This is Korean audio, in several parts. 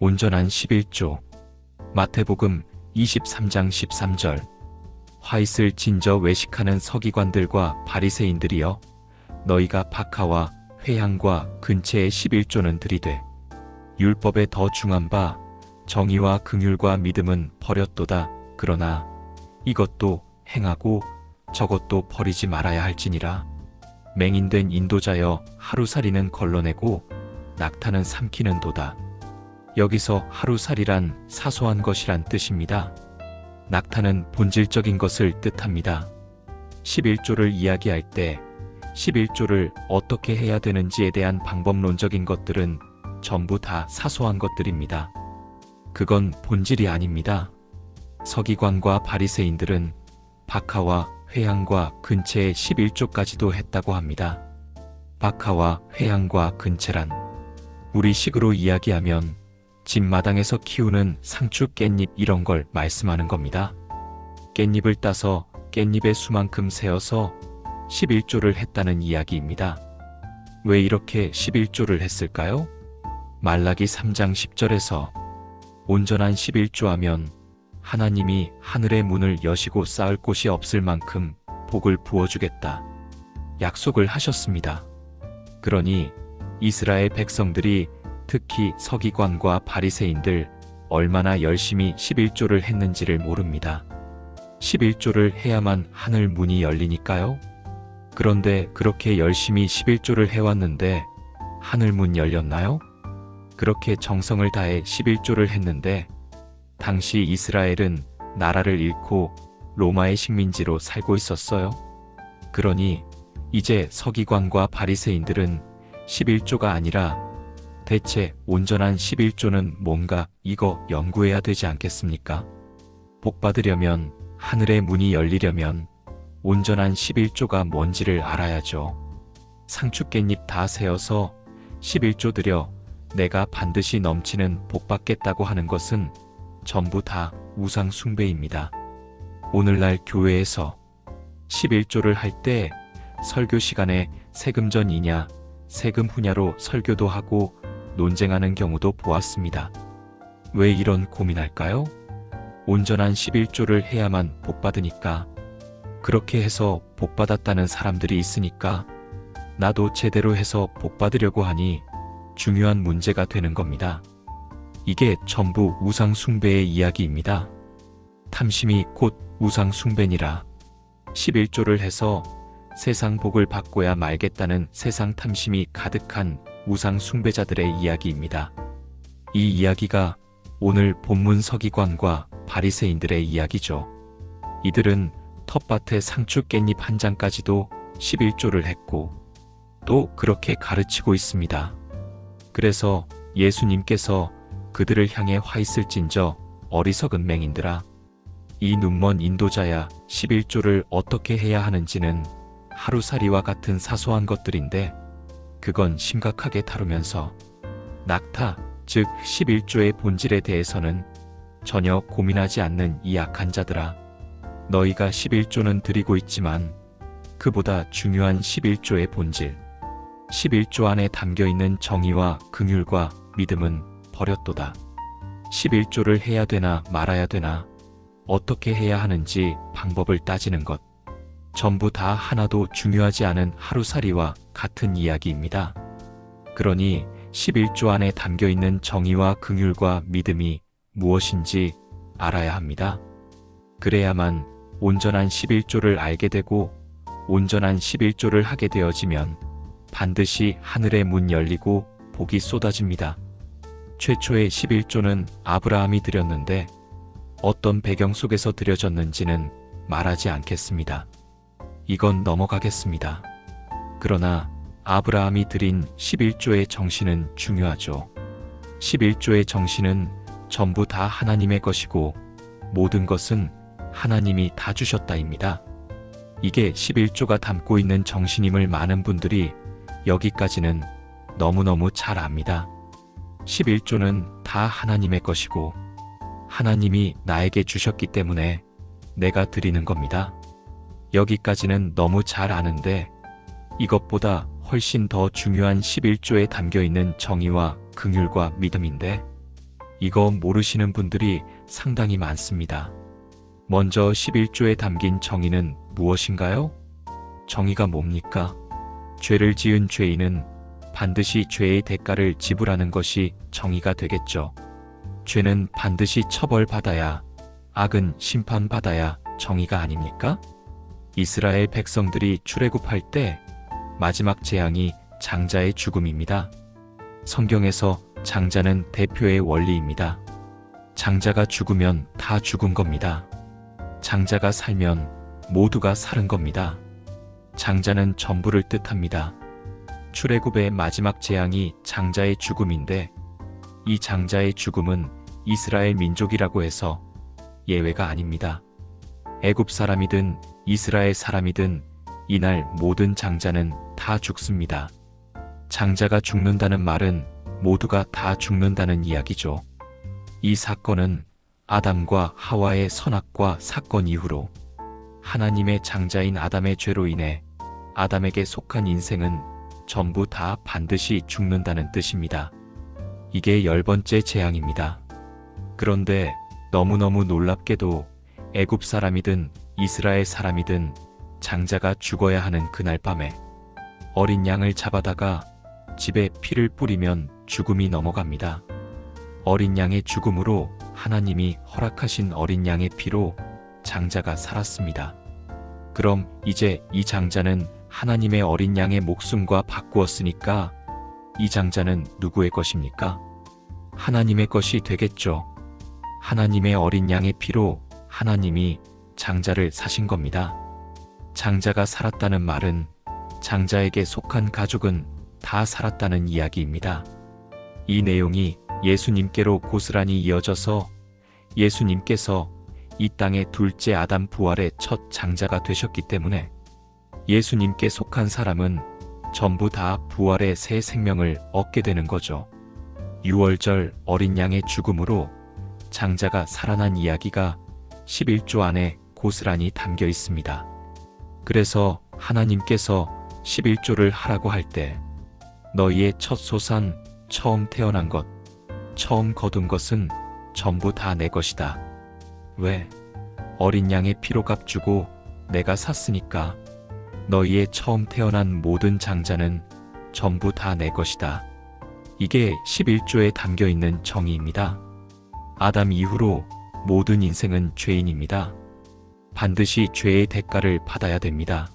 온전한 11조. 마태복음 23장 13절. 화잇을 진저 외식하는 서기관들과 바리새인들이여, 너희가 박하와 회향과 근체의 11조는 들이되 율법에 더 중한 바 정의와 긍휼과 믿음은 버렸도다. 그러나 이것도 행하고 저것도 버리지 말아야 할지니라. 맹인된 인도자여, 하루살이는 걸러내고 낙타는 삼키는도다. 여기서 하루살이란 사소한 것이란 뜻입니다. 낙타는 본질적인 것을 뜻합니다. 11조를 이야기할 때 11조를 어떻게 해야 되는지에 대한 방법론적인 것들은 전부 다 사소한 것들입니다. 그건 본질이 아닙니다. 서기관과 바리새인들은 박하와 회향과 근체의 11조까지도 했다고 합니다. 박하와 회향과 근체란 우리 식으로 이야기하면 집 마당에서 키우는 상추, 깻잎 이런 걸 말씀하는 겁니다. 깻잎을 따서 깻잎의 수만큼 세어서 11조를 했다는 이야기입니다. 왜 이렇게 11조를 했을까요? 말라기 3장 10절에서 온전한 11조 하면 하나님이 하늘의 문을 여시고 쌓을 곳이 없을 만큼 복을 부어주겠다 약속을 하셨습니다. 그러니 이스라엘 백성들이, 특히 서기관과 바리새인들 얼마나 열심히 11조를 했는지를 모릅니다. 11조를 해야만 하늘 문이 열리니까요. 그런데 그렇게 열심히 11조를 해왔는데 하늘 문 열렸나요? 그렇게 정성을 다해 11조를 했는데 당시 이스라엘은 나라를 잃고 로마의 식민지로 살고 있었어요. 그러니 이제 서기관과 바리새인들은 11조가 아니라 대체 온전한 11조는 뭔가 이거 연구해야 되지 않겠습니까? 복 받으려면, 하늘의 문이 열리려면 온전한 11조가 뭔지를 알아야죠. 상추 깻잎 다 세어서 11조 드려 내가 반드시 넘치는 복 받겠다고 하는 것은 전부 다 우상 숭배입니다. 오늘날 교회에서 11조를 할 때 설교 시간에 세금 전이냐 세금 후냐로 설교도 하고 논쟁하는 경우도 보았습니다. 왜 이런 고민할까요? 온전한 11조를 해야만 복 받으니까, 그렇게 해서 복 받았다는 사람들이 있으니까 나도 제대로 해서 복 받으려고 하니 중요한 문제가 되는 겁니다. 이게 전부 우상 숭배의 이야기입니다. 탐심이 곧 우상 숭배니라. 11조를 해서 세상 복을 받고야 말겠다는 세상 탐심이 가득한 우상 숭배자들의 이야기입니다. 이 이야기가 오늘 본문 서기관과 바리새인들의 이야기죠. 이들은 텃밭에 상추 깻잎 한 장까지도 11조를 했고 또 그렇게 가르치고 있습니다. 그래서 예수님께서 그들을 향해 화있을진저 어리석은 맹인들아, 이 눈먼 인도자야, 11조를 어떻게 해야 하는지는 하루살이와 같은 사소한 것들인데 그건 심각하게 다루면서 낙타, 즉 11조의 본질에 대해서는 전혀 고민하지 않는 이 악한 자들아, 너희가 11조는 드리고 있지만 그보다 중요한 11조의 본질, 11조 안에 담겨있는 정의와 긍휼과 믿음은 버렸도다. 11조를 해야 되나 말아야 되나, 어떻게 해야 하는지 방법을 따지는 것, 전부 다 하나도 중요하지 않은 하루살이와 같은 이야기입니다. 그러니 11조 안에 담겨있는 정의와 긍휼과 믿음이 무엇인지 알아야 합니다. 그래야만 온전한 11조를 알게 되고 온전한 11조를 하게 되어지면 반드시 하늘의 문 열리고 복이 쏟아집니다. 최초의 11조는 아브라함이 드렸는데 어떤 배경 속에서 드려졌는지는 말하지 않겠습니다. 이건 넘어가겠습니다. 그러나 아브라함이 드린 11조의 정신은 중요하죠. 11조의 정신은 전부 다 하나님의 것이고 모든 것은 하나님이 다 주셨다입니다. 이게 11조가 담고 있는 정신임을 많은 분들이 여기까지는 너무너무 잘 압니다. 11조는 다 하나님의 것이고 하나님이 나에게 주셨기 때문에 내가 드리는 겁니다. 여기까지는 너무 잘 아는데 이것보다 훨씬 더 중요한 11조에 담겨있는 정의와 긍휼과 믿음인데 이거 모르시는 분들이 상당히 많습니다. 먼저 11조에 담긴 정의는 무엇인가요? 정의가 뭡니까? 죄를 지은 죄인은 반드시 죄의 대가를 지불하는 것이 정의가 되겠죠. 죄는 반드시 처벌받아야, 악은 심판받아야 정의가 아닙니까? 이스라엘 백성들이 출애굽할 때 마지막 재앙이 장자의 죽음입니다. 성경에서 장자는 대표의 원리입니다. 장자가 죽으면 다 죽은 겁니다. 장자가 살면 모두가 살은 겁니다. 장자는 전부를 뜻합니다. 출애굽의 마지막 재앙이 장자의 죽음인데 이 장자의 죽음은 이스라엘 민족이라고 해서 예외가 아닙니다. 애굽 사람이든 이스라엘 사람이든 이날 모든 장자는 다 죽습니다. 장자가 죽는다는 말은 모두가 다 죽는다는 이야기죠. 이 사건은 아담과 하와의 선악과 사건 이후로 하나님의 장자인 아담의 죄로 인해 아담에게 속한 인생은 전부 다 반드시 죽는다는 뜻입니다. 이게 10번째 재앙입니다. 그런데 너무너무 놀랍게도 애굽 사람이든 이스라엘 사람이든 장자가 죽어야 하는 그날 밤에 어린 양을 잡아다가 집에 피를 뿌리면 죽음이 넘어갑니다. 어린 양의 죽음으로 하나님이 허락하신 어린 양의 피로 장자가 살았습니다. 그럼 이제 이 장자는 하나님의 어린 양의 목숨과 바꾸었으니까 이 장자는 누구의 것입니까? 하나님의 것이 되겠죠. 하나님의 어린 양의 피로 하나님이 장자를 사신 겁니다. 장자가 살았다는 말은 장자에게 속한 가족은 다 살았다는 이야기입니다. 이 내용이 예수님께로 고스란히 이어져서 예수님께서 이 땅의 둘째 아담 부활의 첫 장자가 되셨기 때문에 예수님께 속한 사람은 전부 다 부활의 새 생명을 얻게 되는 거죠. 유월절 어린 양의 죽음으로 장자가 살아난 이야기가 11조 안에 고스란히 담겨 있습니다. 그래서 하나님께서 11조를 하라고 할 때 너희의 첫 소산, 처음 태어난 것, 처음 거둔 것은 전부 다 내 것이다. 왜? 어린 양의 피로 값주고 내가 샀으니까 너희의 처음 태어난 모든 장자는 전부 다 내 것이다. 이게 11조에 담겨 있는 정의입니다. 아담 이후로 모든 인생은 죄인입니다. 반드시 죄의 대가를 받아야 됩니다.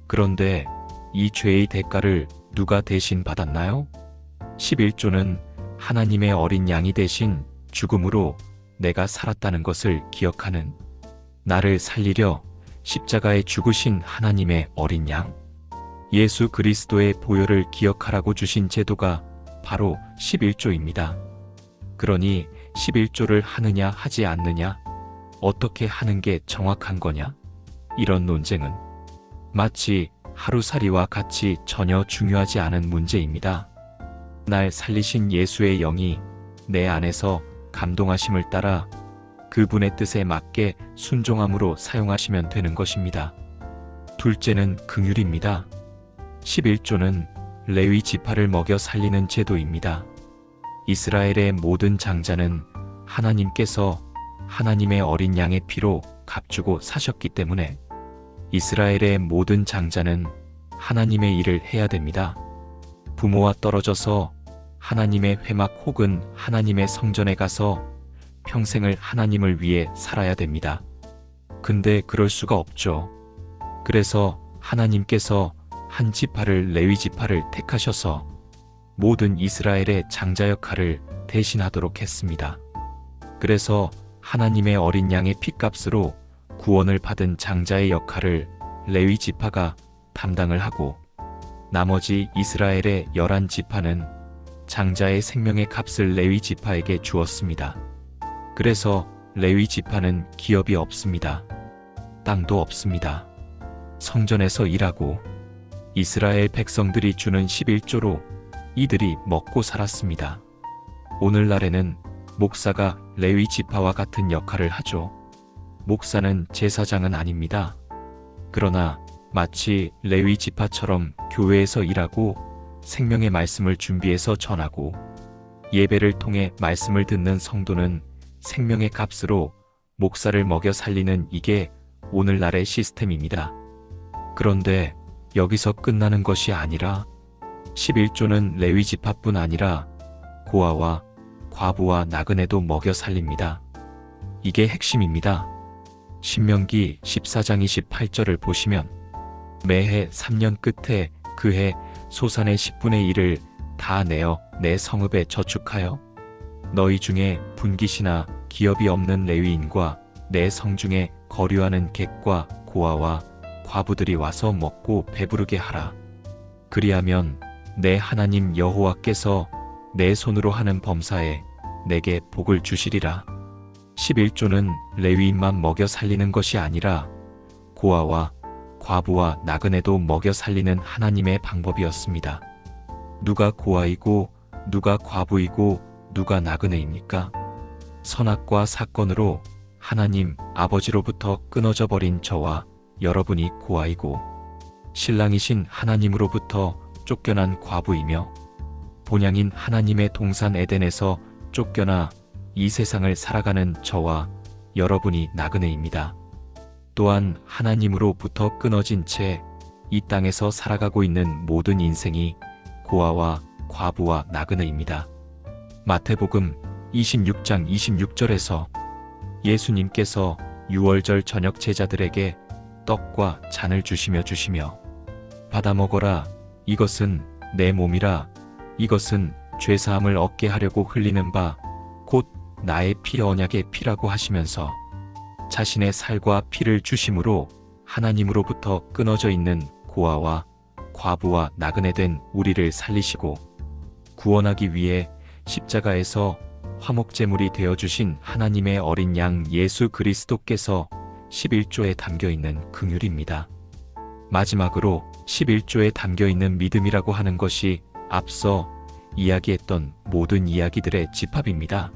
그런데 이 죄의 대가를 누가 대신 받았나요? 11조는 하나님의 어린 양이 대신 죽음으로 내가 살았다는 것을 기억하는, 나를 살리려 십자가에 죽으신 하나님의 어린 양, 예수 그리스도의 보혈을 기억하라고 주신 제도가 바로 11조입니다. 그러니 11조를 하느냐 하지 않느냐, 어떻게 하는 게 정확한 거냐? 이런 논쟁은 마치 하루살이와 같이 전혀 중요하지 않은 문제입니다. 날 살리신 예수의 영이 내 안에서 감동하심을 따라 그분의 뜻에 맞게 순종함으로 사용하시면 되는 것입니다. 둘째는 긍휼입니다. 11조는 레위 지파를 먹여 살리는 제도입니다. 이스라엘의 모든 장자는 하나님께서 하나님의 어린 양의 피로 값주고 사셨기 때문에 이스라엘의 모든 장자는 하나님의 일을 해야 됩니다. 부모와 떨어져서 하나님의 회막 혹은 하나님의 성전에 가서 평생을 하나님을 위해 살아야 됩니다. 근데 그럴 수가 없죠. 그래서 하나님께서 한 지파를 레위 지파를 택하셔서 모든 이스라엘의 장자 역할을 대신하도록 했습니다. 그래서 하나님의 어린 양의 핏값으로 구원을 받은 장자의 역할을 레위 지파가 담당을 하고 나머지 이스라엘의 11지파는 장자의 생명의 값을 레위 지파에게 주었습니다. 그래서 레위 지파는 기업이 없습니다. 땅도 없습니다. 성전에서 일하고 이스라엘 백성들이 주는 11조로 이들이 먹고 살았습니다. 오늘날에는 목사가 레위 지파와 같은 역할을 하죠. 목사는 제사장은 아닙니다. 그러나 마치 레위 지파처럼 교회에서 일하고 생명의 말씀을 준비해서 전하고 예배를 통해 말씀을 듣는 성도는 생명의 값으로 목사를 먹여 살리는 이게 오늘날의 시스템입니다. 그런데 여기서 끝나는 것이 아니라 11조는 레위 지파뿐 아니라 고아와 과부와 나그네도 먹여 살립니다. 이게 핵심입니다. 신명기 14장 28절을 보시면 매해 3년 끝에 그 해 소산의 10분의 1을 다 내어 내 성읍에 저축하여 너희 중에 분깃이나 기업이 없는 레위인과 내 성 중에 거류하는 객과 고아와 과부들이 와서 먹고 배부르게 하라. 그리하면 내 하나님 여호와께서 내 손으로 하는 범사에 내게 복을 주시리라. 11조는 레위인만 먹여 살리는 것이 아니라 고아와 과부와 나그네도 먹여 살리는 하나님의 방법이었습니다. 누가 고아이고 누가 과부이고 누가 나그네입니까? 선악과 사건으로 하나님 아버지로부터 끊어져 버린 저와 여러분이 고아이고 신랑이신 하나님으로부터 쫓겨난 과부이며 본향인 하나님의 동산 에덴에서 쫓겨나 이 세상을 살아가는 저와 여러분이 나그네입니다. 또한 하나님으로부터 끊어진 채 이 땅에서 살아가고 있는 모든 인생이 고아와 과부와 나그네입니다. 마태복음 26장 26절에서 예수님께서 유월절 저녁 제자들에게 떡과 잔을 주시며 받아 먹어라. 이것은 내 몸이라. 이것은 죄사함을 얻게 하려고 흘리는 바 곧 나의 피 언약의 피라고 하시면서 자신의 살과 피를 주심으로 하나님으로부터 끊어져 있는 고아와 과부와 나그네 된 우리를 살리시고 구원하기 위해 십자가에서 화목제물이 되어주신 하나님의 어린 양 예수 그리스도께서 11조에 담겨있는 긍휼입니다. 마지막으로 11조에 담겨있는 믿음이라고 하는 것이 앞서 이야기했던 모든 이야기들의 집합입니다.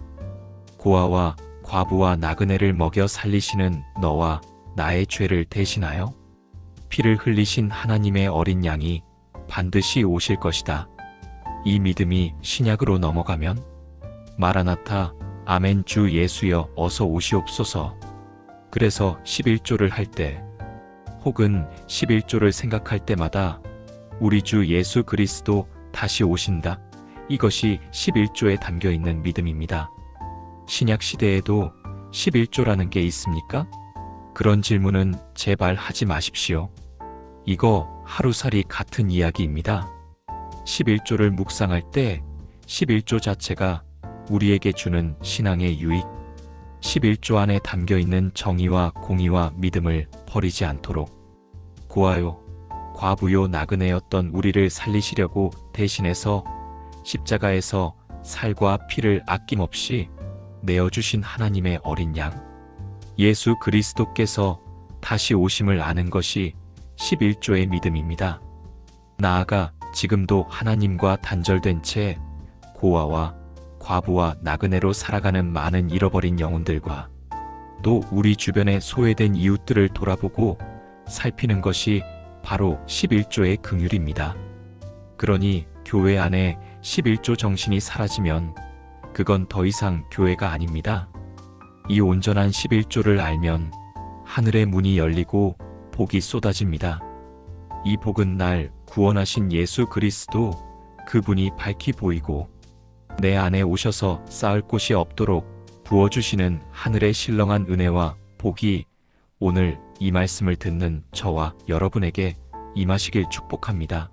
고아와 과부와 나그네를 먹여 살리시는 너와 나의 죄를 대신하여 피를 흘리신 하나님의 어린 양이 반드시 오실 것이다. 이 믿음이 신약으로 넘어가면 마라나타, 아멘 주 예수여 어서 오시옵소서. 그래서 11조를 할 때 혹은 11조를 생각할 때마다 우리 주 예수 그리스도 다시 오신다. 이것이 11조에 담겨있는 믿음입니다. 신약 시대에도 11조라는 게 있습니까? 그런 질문은 제발 하지 마십시오. 이거 하루살이 같은 이야기입니다. 11조를 묵상할 때 11조 자체가 우리에게 주는 신앙의 유익, 11조 안에 담겨있는 정의와 공의와 믿음을 버리지 않도록 고아요, 과부요 나그네였던 우리를 살리시려고 대신해서 십자가에서 살과 피를 아낌없이 내어주신 하나님의 어린 양 예수 그리스도께서 다시 오심을 아는 것이 11조의 믿음입니다. 나아가 지금도 하나님과 단절된 채 고아와 과부와 나그네로 살아가는 많은 잃어버린 영혼들과 또 우리 주변의 소외된 이웃들을 돌아보고 살피는 것이 바로 11조의 긍휼입니다. 그러니 교회 안에 11조 정신이 사라지면 그건 더 이상 교회가 아닙니다. 이 온전한 11조를 알면 하늘의 문이 열리고 복이 쏟아집니다. 이 복은 날 구원하신 예수 그리스도 그분이 밝히 보이고 내 안에 오셔서 쌓을 곳이 없도록 부어주시는 하늘의 신령한 은혜와 복이 오늘 이 말씀을 듣는 저와 여러분에게 임하시길 축복합니다.